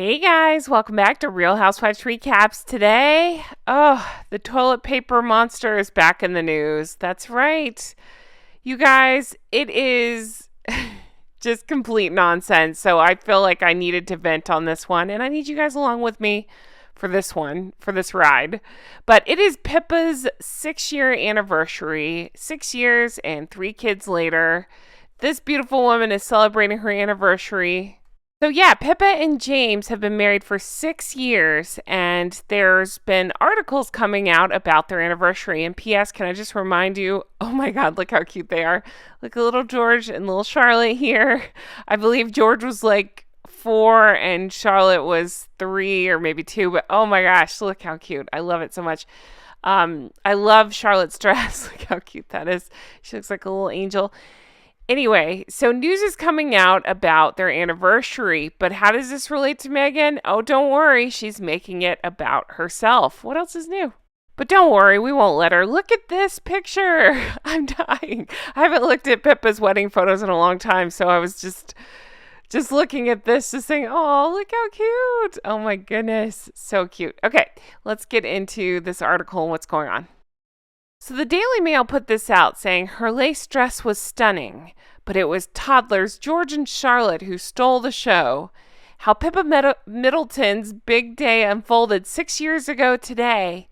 Hey guys, welcome back to Real Housewives Recaps. Today, the toilet paper monster is back in the news. That's right. You guys, it is just complete nonsense. So I feel like I needed to vent on this one, and I need you guys along with me for this one, for this ride. But it is Pippa's 6-year anniversary, 6 years and 3 kids later. This beautiful woman is celebrating her anniversary. So yeah, Pippa and James have been married for 6 years, and there's been articles coming out about their anniversary. And P.S., can I just remind you, oh my God, look how cute they are. Look at little George and little Charlotte here. I believe George was like 4 and Charlotte was 3 or maybe 2, but oh my gosh, look how cute. I love it so much. I love Charlotte's dress. Look how cute that is. She looks like a little angel. Anyway, so news is coming out about their anniversary, but how does this relate to Meghan? Oh, don't worry, she's making it about herself. What else is new? But don't worry, we won't let her. Look at this picture. I'm dying. I haven't looked at Pippa's wedding photos in a long time, so I was just looking at this, just saying, oh, look how cute. Oh my goodness, so cute. Okay, let's get into this article and what's going on. So the Daily Mail put this out saying her lace dress was stunning, but it was toddlers George and Charlotte who stole the show. How Pippa Middleton's big day unfolded 6 years ago today,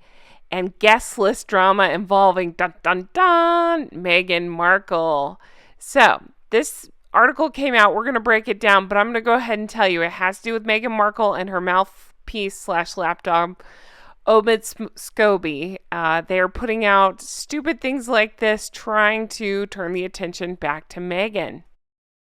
and guest list drama involving dun dun dun Meghan Markle. So this article came out. We're going to break it down, but I'm going to go ahead and tell you it has to do with Meghan Markle and her mouthpiece / lapdog, Omid Scobie. They're putting out stupid things like this, trying to turn the attention back to Meghan.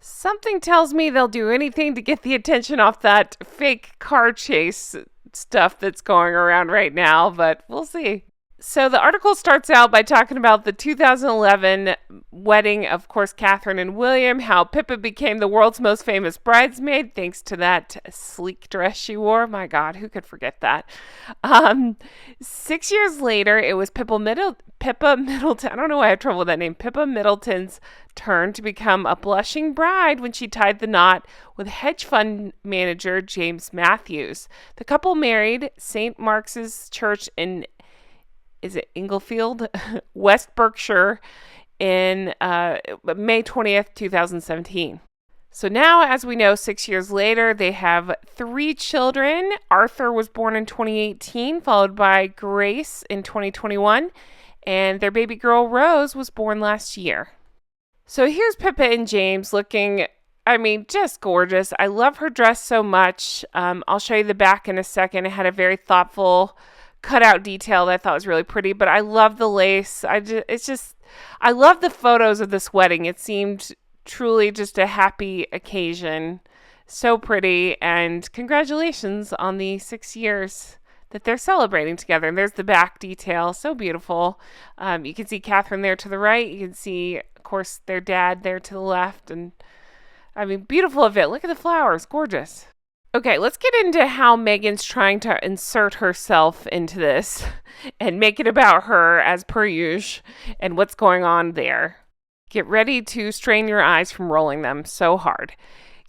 Something tells me they'll do anything to get the attention off that fake car chase stuff that's going around right now, but we'll see. So the article starts out by talking about the 2011 wedding, of course, Catherine and William, how Pippa became the world's most famous bridesmaid thanks to that sleek dress she wore. My God, who could forget that? 6 years later, it was Pippa Middleton. I don't know why I have trouble with that name. Pippa Middleton's turn to become a blushing bride when she tied the knot with hedge fund manager James Matthews. The couple married St. Mark's Church in Inglefield, West Berkshire, in May 20th, 2017. So now, as we know, 6 years later, they have 3 children. Arthur was born in 2018, followed by Grace in 2021, and their baby girl, Rose, was born last year. So here's Pippa and James looking, just gorgeous. I love her dress so much. I'll show you the back in a second. It had a very thoughtful cutout detail that I thought was really pretty, but I love the lace. I love the photos of this wedding. It seemed truly just a happy occasion. So pretty, and congratulations on the 6 years that they're celebrating together. And there's the back detail, so beautiful. You can see Catherine there to the right. You can see, of course, their dad there to the left, and beautiful event. Look at the flowers, gorgeous. Okay, let's get into how Meghan's trying to insert herself into this and make it about her as per usual and what's going on there. Get ready to strain your eyes from rolling them so hard.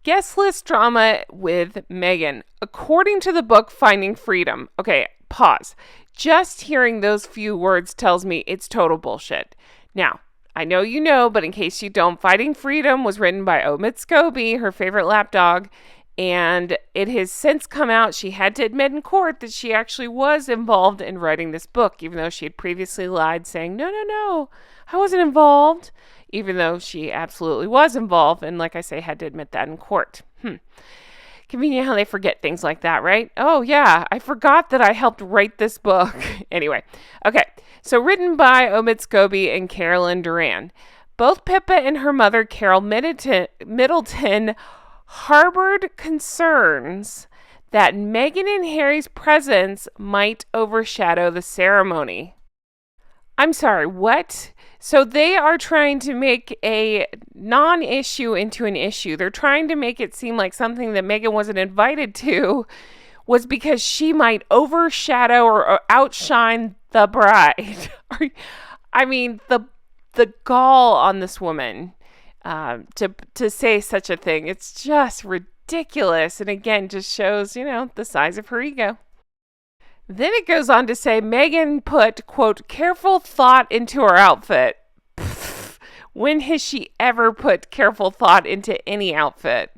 Guest list drama with Meghan. According to the book Finding Freedom. Okay, pause. Just hearing those few words tells me it's total bullshit. Now, I know you know, but in case you don't, Fighting Freedom was written by Omid Scobie, her favorite lapdog, and it has since come out. She had to admit in court that she actually was involved in writing this book, even though she had previously lied, saying, no, I wasn't involved, even though she absolutely was involved, and like I say, had to admit that in court. Convenient how they forget things like that, right? Oh, yeah, I forgot that I helped write this book. Anyway, okay, so written by Omid Scobie and Carolyn Duran. Both Pippa and her mother, Carol Middleton, harbored concerns that Meghan and Harry's presence might overshadow the ceremony. I'm sorry, what? So they are trying to make a non-issue into an issue. They're trying to make it seem like something that Meghan wasn't invited to was because she might overshadow or outshine the bride. The gall on this woman. To say such a thing. It's just ridiculous. And again, just shows, the size of her ego. Then it goes on to say Meghan put, quote, careful thought into her outfit. Pfft, when has she ever put careful thought into any outfit?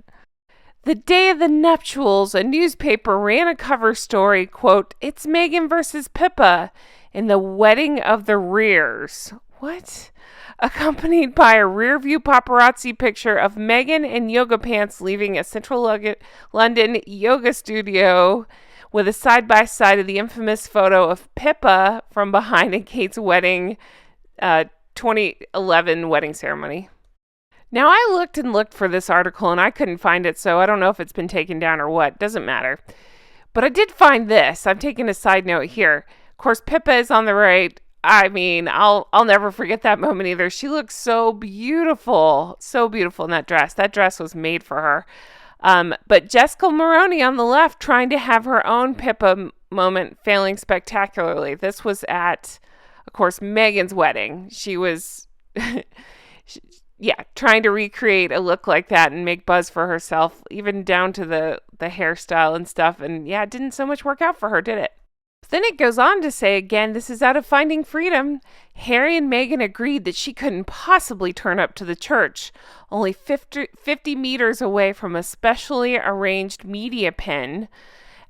The day of the nuptials, a newspaper ran a cover story, quote, it's Meghan versus Pippa in the wedding of the rears. What? Accompanied by a rear-view paparazzi picture of Meghan in yoga pants leaving a central London yoga studio with a side-by-side of the infamous photo of Pippa from behind at Kate's wedding, 2011 wedding ceremony. Now, I looked for this article, and I couldn't find it, so I don't know if it's been taken down or what. Doesn't matter. But I did find this. I'm taking a side note here. Of course, Pippa is on the right. I mean, I'll never forget that moment either. She looks so beautiful in that dress. That dress was made for her. But Jessica Maroney on the left trying to have her own Pippa moment, failing spectacularly. This was at, of course, Meghan's wedding. She was, trying to recreate a look like that and make buzz for herself, even down to the hairstyle and stuff. And it didn't so much work out for her, did it? Then it goes on to say, again, this is out of Finding Freedom. Harry and Meghan agreed that she couldn't possibly turn up to the church, only 50 meters away from a specially arranged media pen,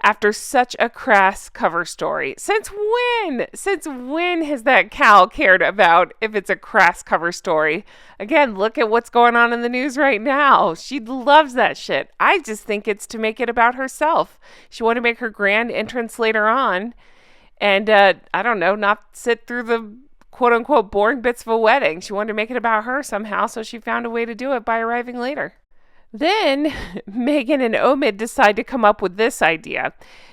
after such a crass cover story. Since when? Since when has that cow cared about if it's a crass cover story? Again, look at what's going on in the news right now. She loves that shit. I just think it's to make it about herself. She wanted to make her grand entrance later on and, I don't know, not sit through the quote-unquote boring bits of a wedding. She wanted to make it about her somehow, so she found a way to do it by arriving later. Then Meghan and Omid decide to come up with this idea.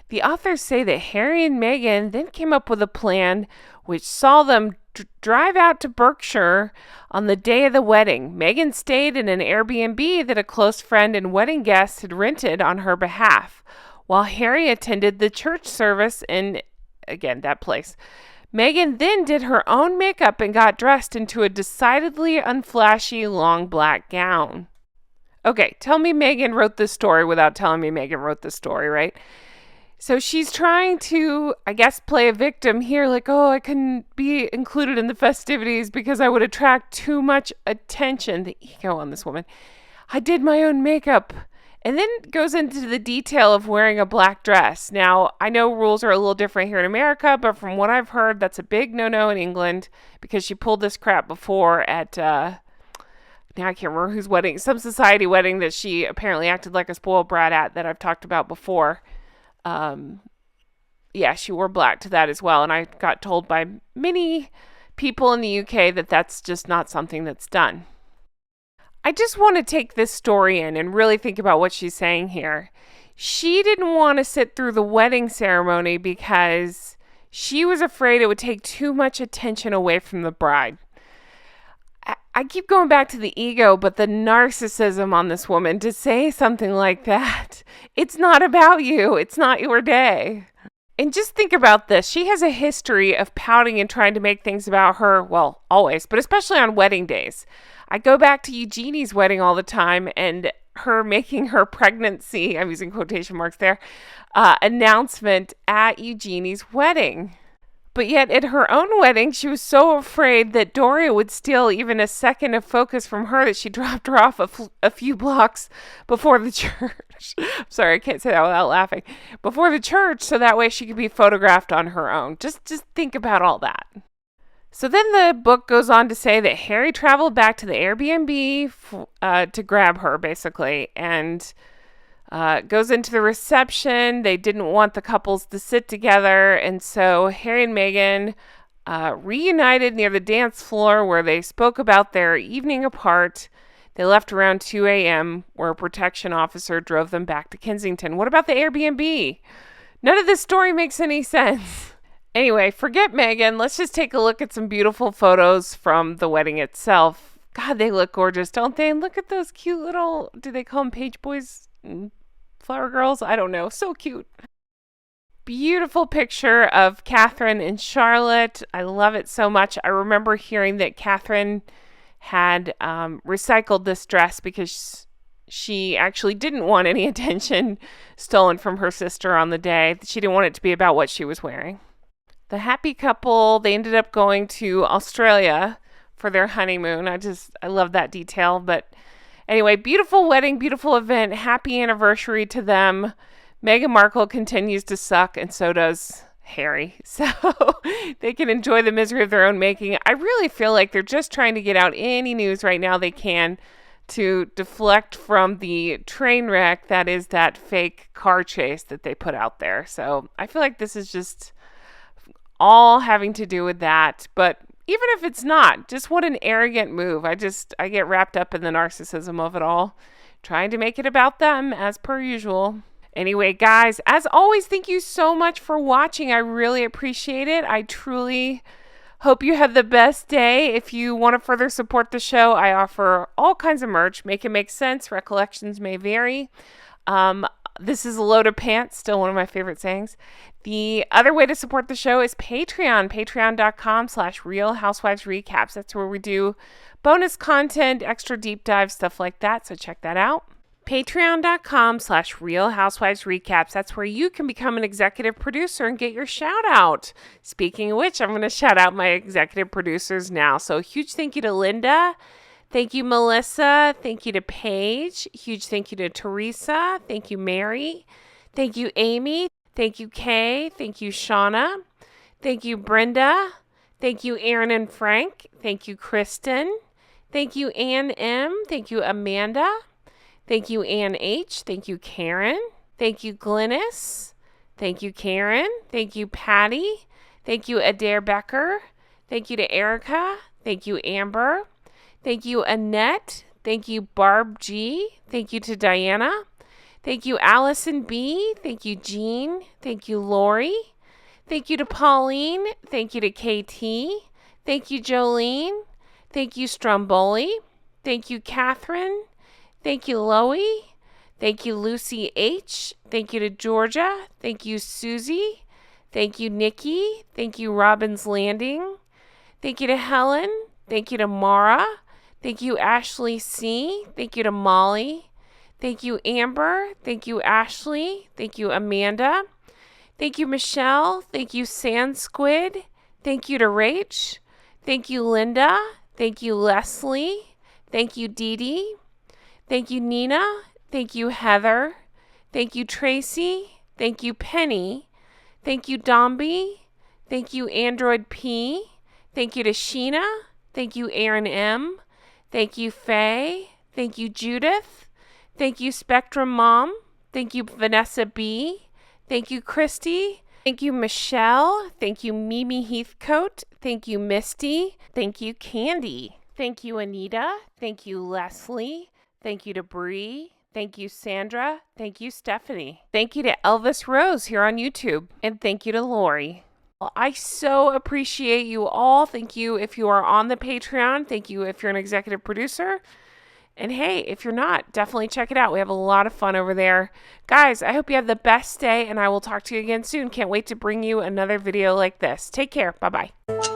The authors say that Harry and Meghan then came up with a plan which saw them drive out to Berkshire on the day of the wedding. Meghan stayed in an Airbnb that a close friend and wedding guest had rented on her behalf, while Harry attended the church service in, again, that place. Meghan then did her own makeup and got dressed into a decidedly unflashy long black gown. Okay, tell me Meghan wrote this story without telling me Meghan wrote this story, right? So she's trying to, I guess, play a victim here, like, oh, I couldn't be included in the festivities because I would attract too much attention. The ego on this woman. I did my own makeup. And then goes into the detail of wearing a black dress. Now, I know rules are a little different here in America, but from what I've heard, that's a big no-no in England because she pulled this crap before at, now I can't remember whose wedding, some society wedding that she apparently acted like a spoiled brat at that I've talked about before. She wore black to that as well. And I got told by many people in the UK that that's just not something that's done. I just want to take this story in and really think about what she's saying here. She didn't want to sit through the wedding ceremony because she was afraid it would take too much attention away from the bride. I keep going back to the ego, but the narcissism on this woman to say something like that. It's not about you. It's not your day. And just think about this. She has a history of pouting and trying to make things about her, well, always, but especially on wedding days. I go back to Eugenie's wedding all the time and her making her pregnancy, I'm using quotation marks there, announcement at Eugenie's wedding. But yet at her own wedding, she was so afraid that Doria would steal even a second of focus from her that she dropped her off a few blocks before the church. Sorry, I can't say that without laughing. Before the church, so that way she could be photographed on her own. Just think about all that. So then the book goes on to say that Harry traveled back to the Airbnb to grab her, basically, and goes into the reception. They didn't want the couples to sit together, and so Harry and Meghan reunited near the dance floor where they spoke about their evening apart. They left around 2 a.m., where a protection officer drove them back to Kensington. What about the Airbnb? None of this story makes any sense. Anyway, forget Meghan. Let's just take a look at some beautiful photos from the wedding itself. God, they look gorgeous, don't they? And look at those cute little, do they call them page boys? Flower girls? I don't know. So cute. Beautiful picture of Catherine and Charlotte. I love it so much. I remember hearing that Catherine had recycled this dress because she actually didn't want any attention stolen from her sister on the day. She didn't want it to be about what she was wearing. The happy couple, they ended up going to Australia for their honeymoon. I love that detail. But anyway, beautiful wedding, beautiful event. Happy anniversary to them. Meghan Markle continues to suck, and so does Harry. So they can enjoy the misery of their own making. I really feel like they're just trying to get out any news right now they can to deflect from the train wreck that is that fake car chase that they put out there. So I feel like this is just all having to do with that. But even if it's not, just what an arrogant move. I get wrapped up in the narcissism of it all, trying to make it about them as per usual. Anyway, guys, as always, thank you so much for watching. I really appreciate it. I truly hope you have the best day. If you want to further support the show, I offer all kinds of merch. Make it make sense. Recollections may vary. This is a load of pants, still one of my favorite sayings. The other way to support the show is Patreon, patreon.com/Real Housewives Recaps. That's where we do bonus content, extra deep dive, stuff like that. So check that out. Patreon.com/Real Housewives Recaps. That's where you can become an executive producer and get your shout out. Speaking of which, I'm going to shout out my executive producers now. So huge thank you to Linda. Thank you, Melissa. Thank you to Paige. Huge thank you to Teresa. Thank you, Mary. Thank you, Amy. Thank you, Kay. Thank you, Shauna. Thank you, Brenda. Thank you, Aaron and Frank. Thank you, Kristen. Thank you, Ann M. Thank you, Amanda. Thank you, Ann H. Thank you, Karen. Thank you, Glynis. Thank you, Karen. Thank you, Patty. Thank you, Adair Becker. Thank you to Erica. Thank you, Amber. Thank you, Annette. Thank you, Barb G. Thank you to Diana. Thank you, Allison B. Thank you, Jean. Thank you, Lori. Thank you to Pauline. Thank you to KT. Thank you, Jolene. Thank you, Stromboli. Thank you, Catherine. Thank you, Loie. Thank you, Lucy H. Thank you to Georgia. Thank you, Susie. Thank you, Nikki. Thank you, Robin's Landing. Thank you to Helen. Thank you to Mara. Thank you, Ashley C. Thank you to Molly. Thank you, Amber. Thank you, Ashley. Thank you, Amanda. Thank you, Michelle. Thank you, Sand Squid. Thank you to Rach. Thank you, Linda. Thank you, Leslie. Thank you, Dee Dee. Thank you, Nina. Thank you, Heather. Thank you, Tracy. Thank you, Penny. Thank you, Dombey. Thank you, Android P. Thank you to Sheena. Thank you, Aaron M. Thank you, Faye. Thank you, Judith. Thank you, Spectrum Mom. Thank you, Vanessa B. Thank you, Christy. Thank you, Michelle. Thank you, Mimi Heathcote. Thank you, Misty. Thank you, Candy. Thank you, Anita. Thank you, Leslie. Thank you to Bree. Thank you, Sandra. Thank you, Stephanie. Thank you to Elvis Rose here on YouTube. And thank you to Lori. Well, I so appreciate you all. Thank you if you are on the Patreon. Thank you if you're an executive producer. And hey, if you're not, definitely check it out. We have a lot of fun over there. Guys, I hope you have the best day, and I will talk to you again soon. Can't wait to bring you another video like this. Take care. Bye-bye.